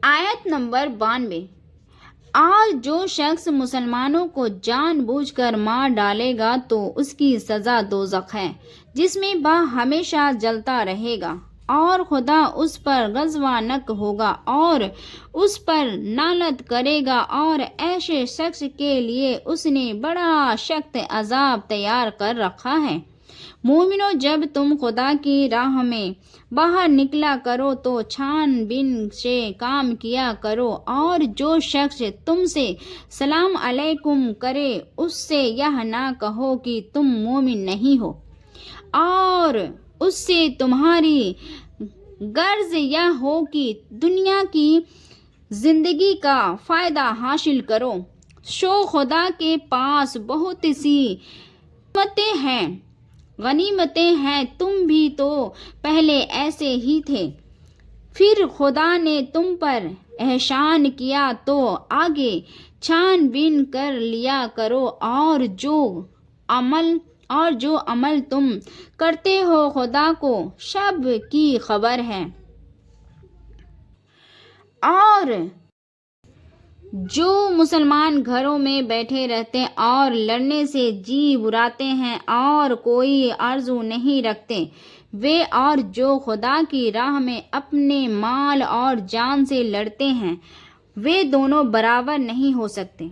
آیت نمبر 92۔ آج جو شخص مسلمانوں کو جان بوجھ کر مار ڈالے گا تو اس کی سزا دوزخ ہے، جس میں ہمیشہ جلتا رہے گا، اور خدا اس پر غضبناک ہوگا اور اس پر لعنت کرے گا، اور ایسے شخص کے لیے اس نے بڑا سخت عذاب تیار کر رکھا ہے۔ مومنو، جب تم خدا کی راہ میں باہر نکلا کرو تو چھان بین سے کام کیا کرو، اور جو شخص تم سے سلام علیکم کرے اس سے یہ نہ کہو کہ تم مومن نہیں ہو، اور اس سے تمہاری غرض یہ ہو کہ دنیا کی زندگی کا فائدہ حاصل کرو۔ سو خدا کے پاس بہت سی غنیمتیں ہیں، تم بھی تو پہلے ایسے ہی تھے، پھر خدا نے تم پر احسان کیا تو آگے چھان بین کر لیا کرو، اور جو عمل تم کرتے ہو خدا کو سب کی خبر ہے۔ اور جو مسلمان گھروں میں بیٹھے رہتے اور لڑنے سے جی براتے ہیں اور کوئی آرزو نہیں رکھتے، وہ اور جو خدا کی راہ میں اپنے مال اور جان سے لڑتے ہیں، وہ دونوں برابر نہیں ہو سکتے۔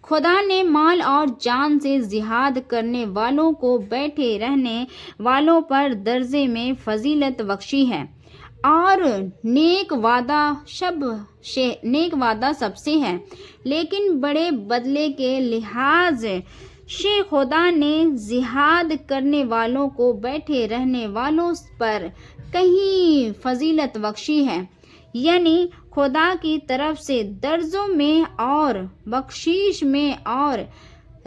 خدا نے مال اور جان سے جہاد کرنے والوں کو بیٹھے رہنے والوں پر درجے میں فضیلت بخشی ہے، اور نیک وعدہ سب سے ہے، لیکن بڑے بدلے کے لحاظ سے خدا نے جہاد کرنے والوں کو بیٹھے رہنے والوں پر کہیں فضیلت بخشی ہے، یعنی خدا کی طرف سے درجوں میں اور بخشش میں اور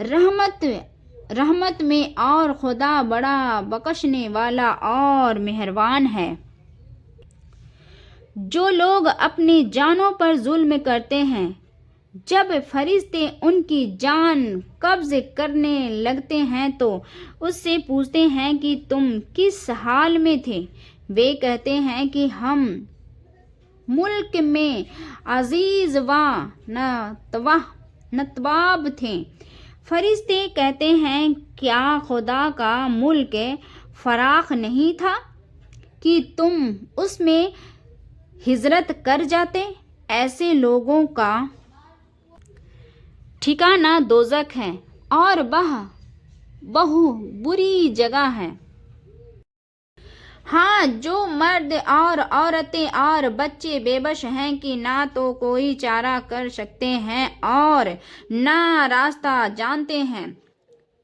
رحمت میں، اور خدا بڑا بخشنے والا اور مہربان ہے۔ جو لوگ اپنی جانوں پر ظلم کرتے ہیں، جب فرشتے ان کی جان قبض کرنے لگتے ہیں تو اس سے پوچھتے ہیں کہ تم کس حال میں تھے؟ وہ کہتے ہیں کہ ہم ملک میں عزیز و نتواب تھے۔ فرشتے کہتے ہیں کیا خدا کا ملک فراخ نہیں تھا کہ تم اس میں ہجرت کر جاتے؟ ایسے لوگوں کا ٹھکانہ دوزخ ہے، اور بہت بری جگہ ہے۔ ہاں، جو مرد اور عورتیں اور بچے بے بس ہیں کہ نہ تو کوئی چارہ کر سکتے ہیں اور نہ راستہ جانتے ہیں،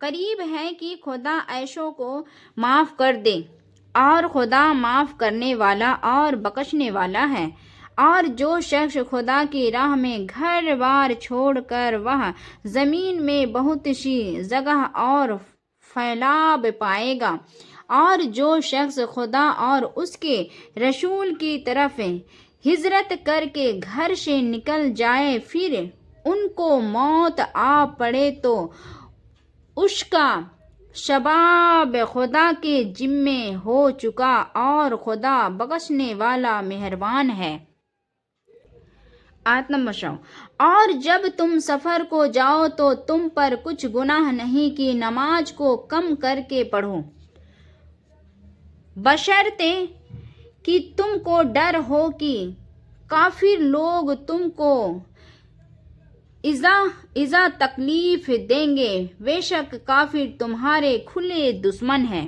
قریب ہے کہ خدا ایسوں کو معاف کر دے، اور خدا معاف کرنے والا اور بخشنے والا ہے۔ اور جو شخص خدا کی راہ میں گھر بار چھوڑ کر وہ زمین میں بہت سی جگہ اور پھیلاؤ پائے گا، اور جو شخص خدا اور اس کے رسول کی طرف ہجرت کر کے گھر سے نکل جائے، پھر ان کو موت آ پڑے تو اس کا ثواب خدا کے ذمہ ہو چکا، اور خدا بخشنے والا مہربان ہے۔ آیت نمبر 100۔ اور جب تم سفر کو جاؤ تو تم پر کچھ گناہ نہیں کہ نماز کو کم کر کے پڑھو، بشرطے کہ تم کو ڈر ہو کہ کافر لوگ تم کو ایذا تکلیف دیں گے، بے شک کافر تمہارے کھلے دشمن ہیں۔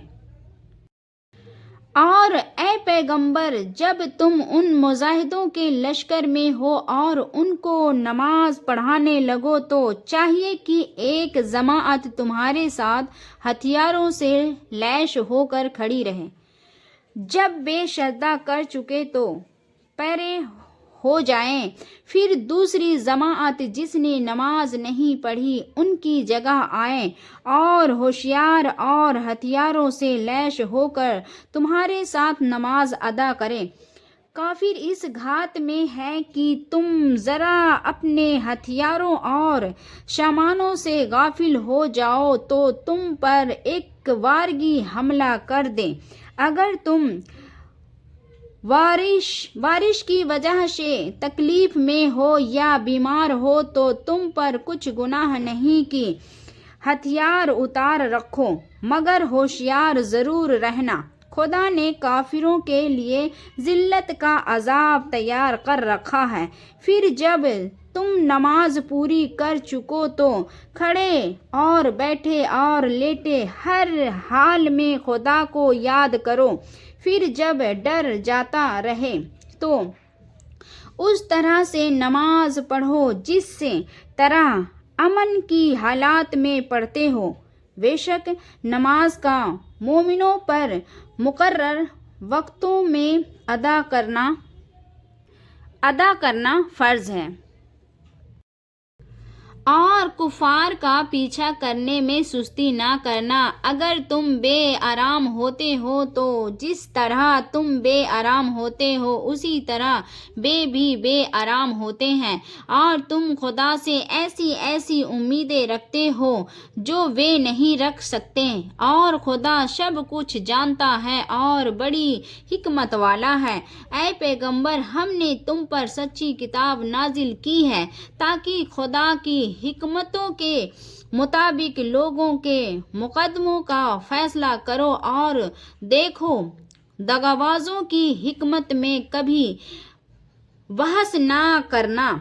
اور اے پیغمبر، جب تم ان مجاہدوں کے لشکر میں ہو اور ان کو نماز پڑھانے لگو تو چاہیے کہ ایک جماعت تمہارے ساتھ ہتھیاروں سے لیس ہو کر کھڑی رہے، جب وہ سجدہ کر چکے تو پیرے ہو جائیں، پھر دوسری جماعت جس نے نماز نہیں پڑھی ان کی جگہ آئے اور ہوشیار اور ہتھیاروں سے لیس ہو کر تمہارے ساتھ نماز ادا کرے۔ کافر اس گھات میں ہے کہ تم ذرا اپنے ہتھیاروں اور سامانوں سے غافل ہو جاؤ تو تم پر ایک بارگی حملہ کر دیں۔ اگر تم بارش کی وجہ سے تکلیف میں ہو یا بیمار ہو تو تم پر کچھ گناہ نہیں کہ ہتھیار اتار رکھو، مگر ہوشیار ضرور رہنا، خدا نے کافروں کے لیے ذلت کا عذاب تیار کر رکھا ہے۔ پھر جب تم نماز پوری کر چکو تو کھڑے اور بیٹھے اور لیٹے ہر حال میں خدا کو یاد کرو، پھر جب ڈر جاتا رہے تو اس طرح سے نماز پڑھو جس طرح امن کی حالات میں پڑھتے ہو۔ بے شک نماز کا مومنوں پر مقرر وقتوں میں ادا کرنا فرض ہے، اور کفار کا پیچھا کرنے میں سستی نہ کرنا۔ اگر تم بے آرام ہوتے ہو تو جس طرح تم بے آرام ہوتے ہو اسی طرح بھی بے آرام ہوتے ہیں، اور تم خدا سے ایسی امیدیں رکھتے ہو جو وہ نہیں رکھ سکتے، اور خدا سب کچھ جانتا ہے اور بڑی حکمت والا ہے۔ اے پیغمبر، ہم نے تم پر سچی کتاب نازل کی ہے تاکہ خدا کی حکمتوں کے مطابق لوگوں کے مقدموں کا فیصلہ کرو، اور دیکھو دغابازوں کی حکمت میں کبھی بحث نہ کرنا۔